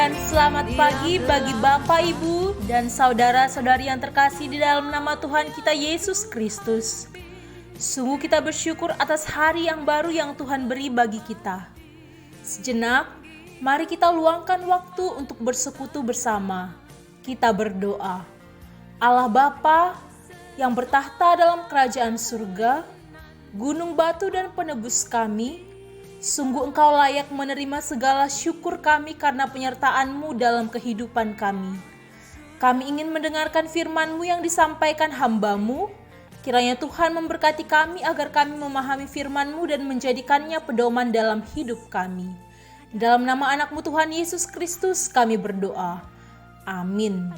dan selamat pagi bagi Bapak, Ibu, dan saudara-saudari yang terkasih di dalam nama Tuhan kita Yesus Kristus. Sungguh kita bersyukur atas hari yang baru yang Tuhan beri bagi kita. Sejenak, mari kita luangkan waktu untuk bersekutu bersama. Kita berdoa. Allah Bapa yang bertahta dalam kerajaan surga, gunung batu dan penebus kami, sungguh Engkau layak menerima segala syukur kami karena penyertaan-Mu dalam kehidupan kami. Kami ingin mendengarkan firman-Mu yang disampaikan hamba-Mu. Kiranya Tuhan memberkati kami agar kami memahami firman-Mu dan menjadikannya pedoman dalam hidup kami. Dalam nama anak-Mu Tuhan Yesus Kristus kami berdoa. Amin.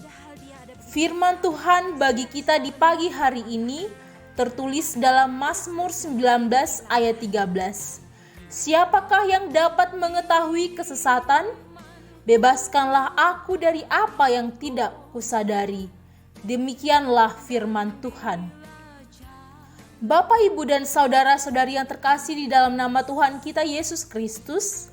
Firman Tuhan bagi kita di pagi hari ini tertulis dalam Mazmur 19 ayat 13. Siapakah yang dapat mengetahui kesesatan? Bebaskanlah aku dari apa yang tidak kusadari. Demikianlah firman Tuhan. Bapak, Ibu, dan saudara-saudari yang terkasih di dalam nama Tuhan kita Yesus Kristus,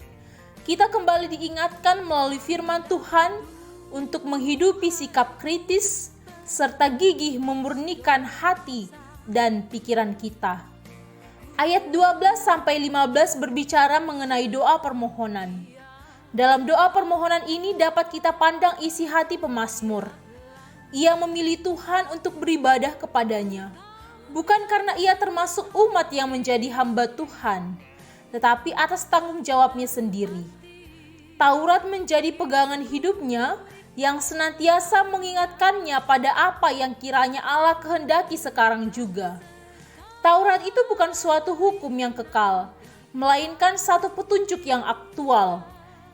kita kembali diingatkan melalui firman Tuhan untuk menghidupi sikap kritis serta gigih memurnikan hati dan pikiran kita. Ayat 12-15 berbicara mengenai doa permohonan. Dalam doa permohonan ini dapat kita pandang isi hati pemazmur. Ia memilih Tuhan untuk beribadah kepadanya, bukan karena ia termasuk umat yang menjadi hamba Tuhan, tetapi atas tanggung jawabnya sendiri. Taurat menjadi pegangan hidupnya yang senantiasa mengingatkannya pada apa yang kiranya Allah kehendaki sekarang juga. Taurat itu bukan suatu hukum yang kekal, melainkan satu petunjuk yang aktual.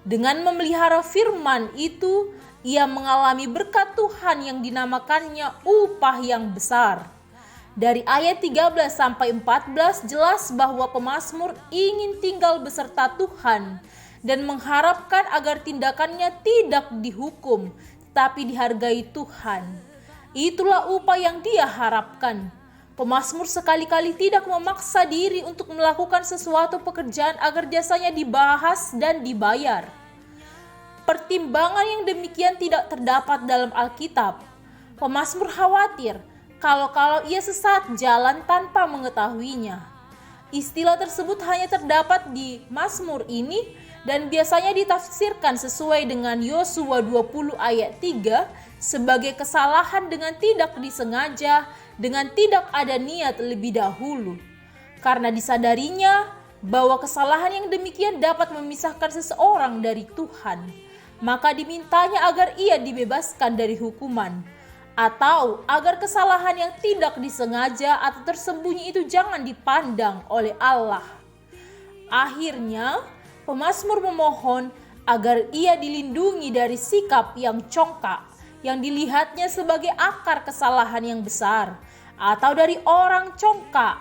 Dengan memelihara firman itu, ia mengalami berkat Tuhan yang dinamakannya upah yang besar. Dari ayat 13-14 jelas bahwa pemazmur ingin tinggal beserta Tuhan dan mengharapkan agar tindakannya tidak dihukum, tapi dihargai Tuhan. Itulah upah yang dia harapkan. Pemazmur sekali-kali tidak memaksa diri untuk melakukan sesuatu pekerjaan agar jasanya dibahas dan dibayar. Pertimbangan yang demikian tidak terdapat dalam Alkitab. Pemazmur khawatir kalau ia sesat jalan tanpa mengetahuinya. Istilah tersebut hanya terdapat di Mazmur ini dan biasanya ditafsirkan sesuai dengan Yosua 20 ayat 3 sebagai kesalahan dengan tidak disengaja, dengan tidak ada niat lebih dahulu. Karena disadarinya bahwa kesalahan yang demikian dapat memisahkan seseorang dari Tuhan, maka dimintanya agar ia dibebaskan dari hukuman, atau agar kesalahan yang tidak disengaja atau tersembunyi itu jangan dipandang oleh Allah. Akhirnya, pemazmur memohon agar ia dilindungi dari sikap yang congkak, yang dilihatnya sebagai akar kesalahan yang besar, atau dari orang congkak,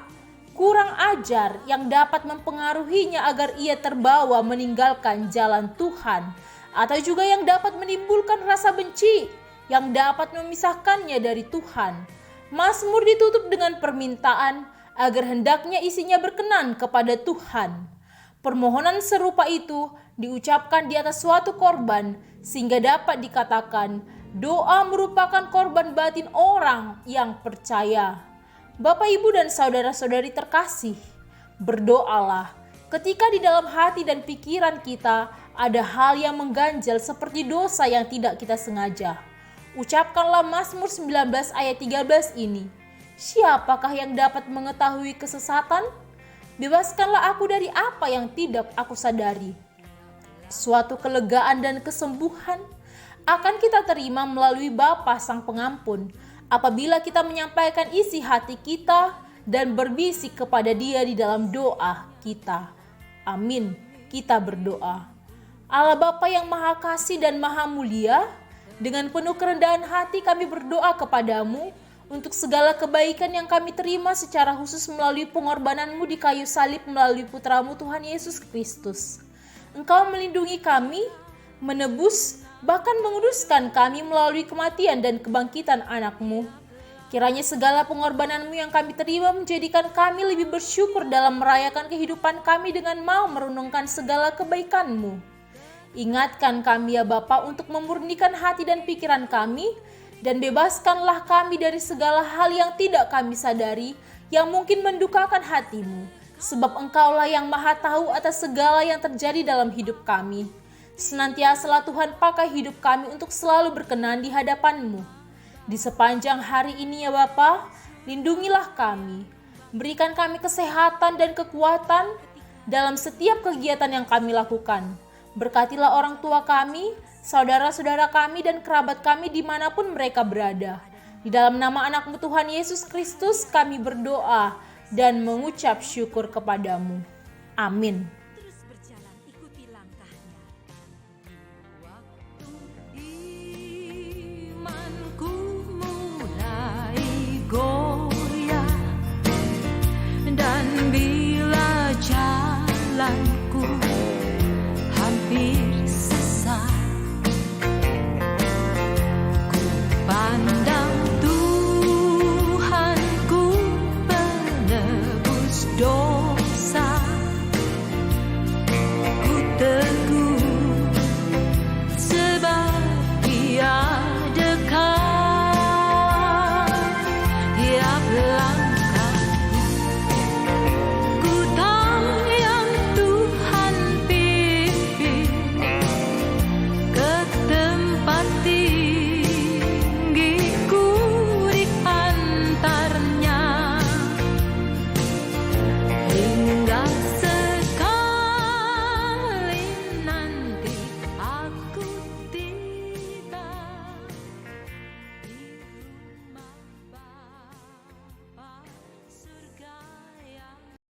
kurang ajar yang dapat mempengaruhinya agar ia terbawa meninggalkan jalan Tuhan, atau juga yang dapat menimbulkan rasa benci yang dapat memisahkannya dari Tuhan. Mazmur ditutup dengan permintaan agar hendaknya isinya berkenan kepada Tuhan. Permohonan serupa itu diucapkan di atas suatu korban sehingga dapat dikatakan doa merupakan korban batin orang yang percaya. Bapak, Ibu, dan saudara-saudari terkasih, berdoalah ketika di dalam hati dan pikiran kita ada hal yang mengganjal seperti dosa yang tidak kita sengaja. Ucapkanlah Mazmur 19 ayat 13 ini. Siapakah yang dapat mengetahui kesesatan? Bebaskanlah aku dari apa yang tidak aku sadari. Suatu kelegaan dan kesembuhan akan kita terima melalui Bapa Sang Pengampun apabila kita menyampaikan isi hati kita dan berbisik kepada Dia di dalam doa kita. Amin. Kita berdoa. Allah Bapa yang Maha Kasih dan Maha Mulia, dengan penuh kerendahan hati kami berdoa kepadamu untuk segala kebaikan yang kami terima secara khusus melalui pengorbanan-Mu di kayu salib melalui Putra-Mu Tuhan Yesus Kristus. Engkau melindungi kami, menebus, bahkan menguduskan kami melalui kematian dan kebangkitan anak-Mu. Kiranya segala pengorbanan-Mu yang kami terima menjadikan kami lebih bersyukur dalam merayakan kehidupan kami dengan mau merenungkan segala kebaikan-Mu. Ingatkan kami ya Bapa untuk memurnikan hati dan pikiran kami, dan bebaskanlah kami dari segala hal yang tidak kami sadari, yang mungkin mendukakan hati-Mu. Sebab Engkaulah yang maha tahu atas segala yang terjadi dalam hidup kami. Senantiasalah Tuhan pakai hidup kami untuk selalu berkenan di hadapan-Mu. Di sepanjang hari ini ya Bapa, lindungilah kami. Berikan kami kesehatan dan kekuatan dalam setiap kegiatan yang kami lakukan. Berkatilah orang tua kami, saudara-saudara kami, dan kerabat kami dimanapun mereka berada. Di dalam nama anak-Mu Tuhan Yesus Kristus kami berdoa dan mengucap syukur kepadamu. Amin.